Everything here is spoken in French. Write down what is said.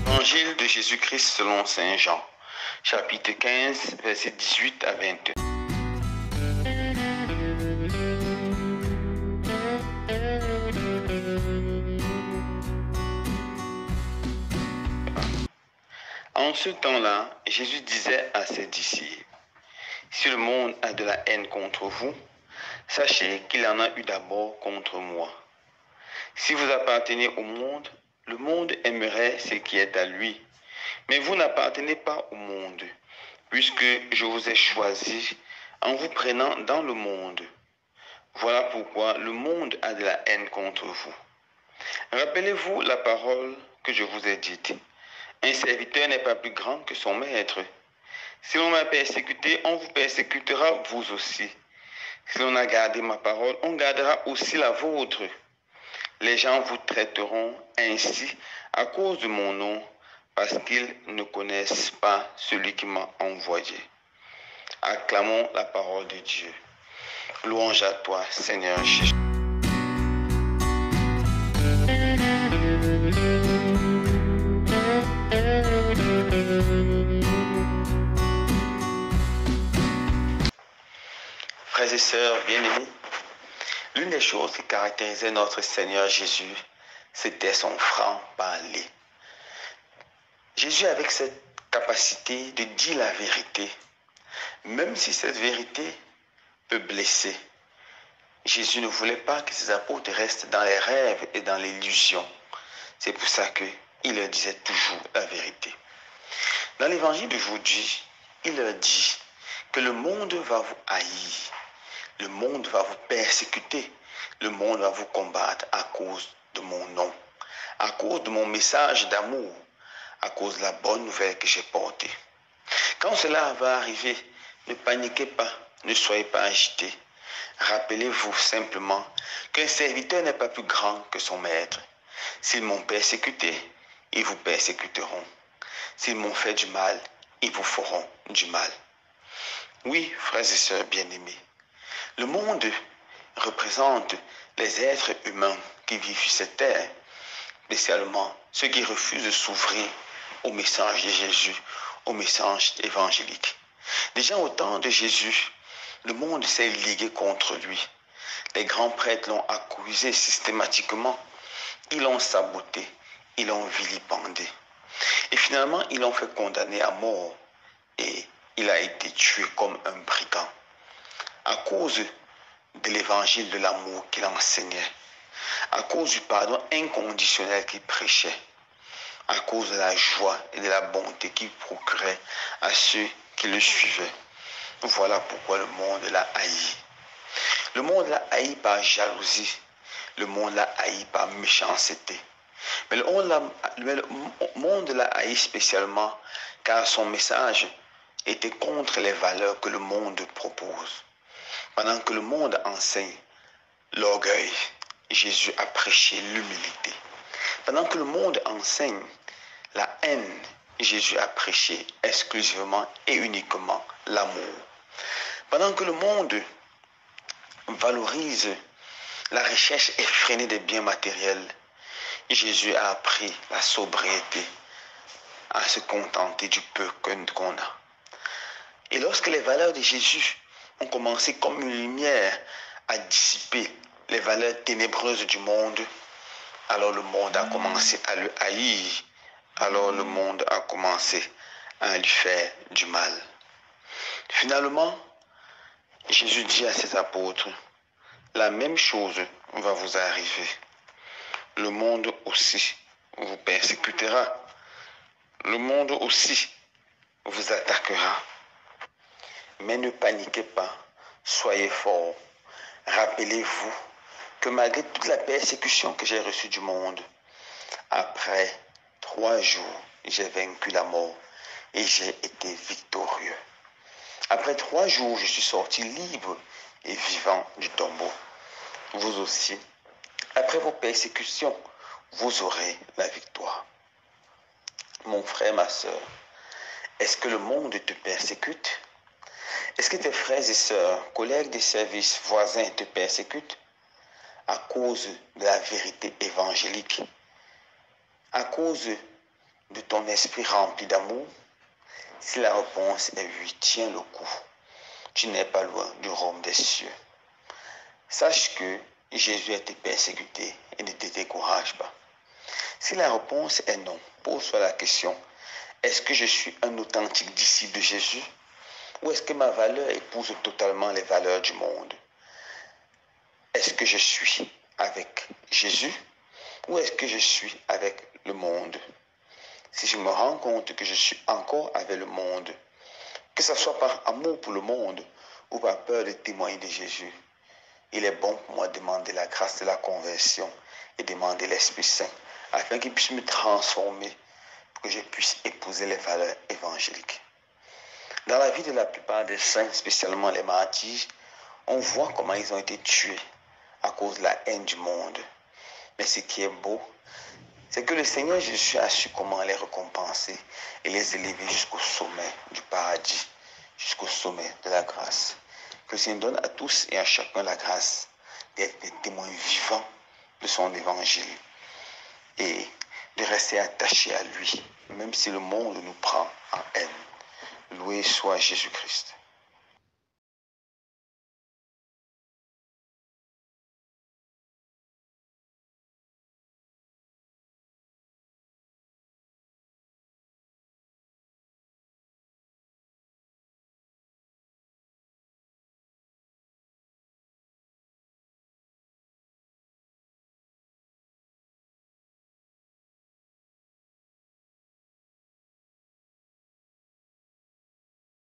Évangile de Jésus-Christ selon Saint Jean, chapitre 15, versets 18 à 22. En ce temps-là, Jésus disait à ses disciples, « Si le monde a de la haine contre vous, sachez qu'il en a eu d'abord contre moi. Si vous appartenez au monde, le monde aimerait ce qui est à lui. Mais vous n'appartenez pas au monde, puisque je vous ai choisi en vous prenant dans le monde. Voilà pourquoi le monde a de la haine contre vous. Rappelez-vous la parole que je vous ai dite. Un serviteur n'est pas plus grand que son maître. Si l'on m'a persécuté, on vous persécutera vous aussi. Si l'on a gardé ma parole, on gardera aussi la vôtre. Les gens vous traiteront ainsi à cause de mon nom, parce qu'ils ne connaissent pas celui qui m'a envoyé. » Acclamons la parole de Dieu. Louange à toi, Seigneur Jésus. Frères et sœurs bien-aimés, l'une des choses qui caractérisait notre Seigneur Jésus, c'était son franc-parler. Jésus avait cette capacité de dire la vérité, même si cette vérité peut blesser. Jésus ne voulait pas que ses apôtres restent dans les rêves et dans l'illusion. C'est pour ça qu'il leur disait toujours la vérité. Dans l'évangile d'aujourd'hui, il leur dit que le monde va vous haïr, le monde va vous persécuter, le monde va vous combattre à cause de mon nom, à cause de mon message d'amour, à cause de la bonne nouvelle que j'ai portée. Quand cela va arriver, ne paniquez pas, ne soyez pas agités. Rappelez-vous simplement qu'un serviteur n'est pas plus grand que son maître. S'ils m'ont persécuté, ils vous persécuteront. S'ils m'ont fait du mal, ils vous feront du mal. Oui, frères et sœurs bien-aimés, le monde représente les êtres humains qui vivent sur cette terre, spécialement ceux qui refusent de s'ouvrir au message de Jésus, au message évangélique. Déjà au temps de Jésus, le monde s'est ligué contre lui. Les grands prêtres l'ont accusé systématiquement. Ils l'ont saboté, ils l'ont vilipendé. Et finalement, ils l'ont fait condamner à mort. Et il a été tué comme un brigand. À cause de l'évangile de l'amour qu'il enseignait, à cause du pardon inconditionnel qu'il prêchait, à cause de la joie et de la bonté qu'il procurait à ceux qui le suivaient. Voilà pourquoi le monde l'a haï. Le monde l'a haï par jalousie. Le monde l'a haï par méchanceté. Mais le monde l'a haï spécialement car son message était contre les valeurs que le monde propose. Pendant que le monde enseigne l'orgueil, Jésus a prêché l'humilité. Pendant que le monde enseigne la haine, Jésus a prêché exclusivement et uniquement l'amour. Pendant que le monde valorise la recherche effrénée des biens matériels, Jésus a appris la sobriété, à se contenter du peu qu'on a. Et lorsque les valeurs de Jésus ont commencé comme une lumière à dissiper les valeurs ténébreuses du monde, alors le monde a commencé à le haïr, alors le monde a commencé à lui faire du mal. Finalement, Jésus dit à ses apôtres, la même chose va vous arriver. Le monde aussi vous persécutera. Le monde aussi vous attaquera. Mais ne paniquez pas, soyez forts. Rappelez-vous que malgré toute la persécution que j'ai reçue du monde, après 3 jours, j'ai vaincu la mort et j'ai été victorieux. Après 3 jours, je suis sorti libre et vivant du tombeau. Vous aussi, après vos persécutions, vous aurez la victoire. Mon frère, ma soeur, est-ce que le monde te persécute? Est-ce que tes frères et sœurs, collègues de service, voisins te persécutent? à cause de la vérité évangélique, à cause de ton esprit rempli d'amour? Si la réponse est oui, tiens le coup. Tu n'es pas loin du royaume des cieux. Sache que Jésus a été persécuté et ne te décourage pas. Si la réponse est non, pose-toi la question, est-ce que je suis un authentique disciple de Jésus? Ou est-ce que ma valeur épouse totalement les valeurs du monde? Est-ce que je suis avec Jésus ou est-ce que je suis avec le monde? Si je me rends compte que je suis encore avec le monde, que ce soit par amour pour le monde ou par peur de témoigner de Jésus, il est bon pour moi de demander la grâce de la conversion et demander l'Esprit Saint afin qu'il puisse me transformer pour que je puisse épouser les valeurs évangéliques. Dans la vie de la plupart des saints, spécialement les martyrs, on voit comment ils ont été tués à cause de la haine du monde. Mais ce qui est beau, c'est que le Seigneur Jésus a su comment les récompenser et les élever jusqu'au sommet du paradis, jusqu'au sommet de la grâce. Que le Seigneur donne à tous et à chacun la grâce d'être des témoins vivants de son évangile et de rester attachés à lui, même si le monde nous prend en haine. Loué soit Jésus-Christ.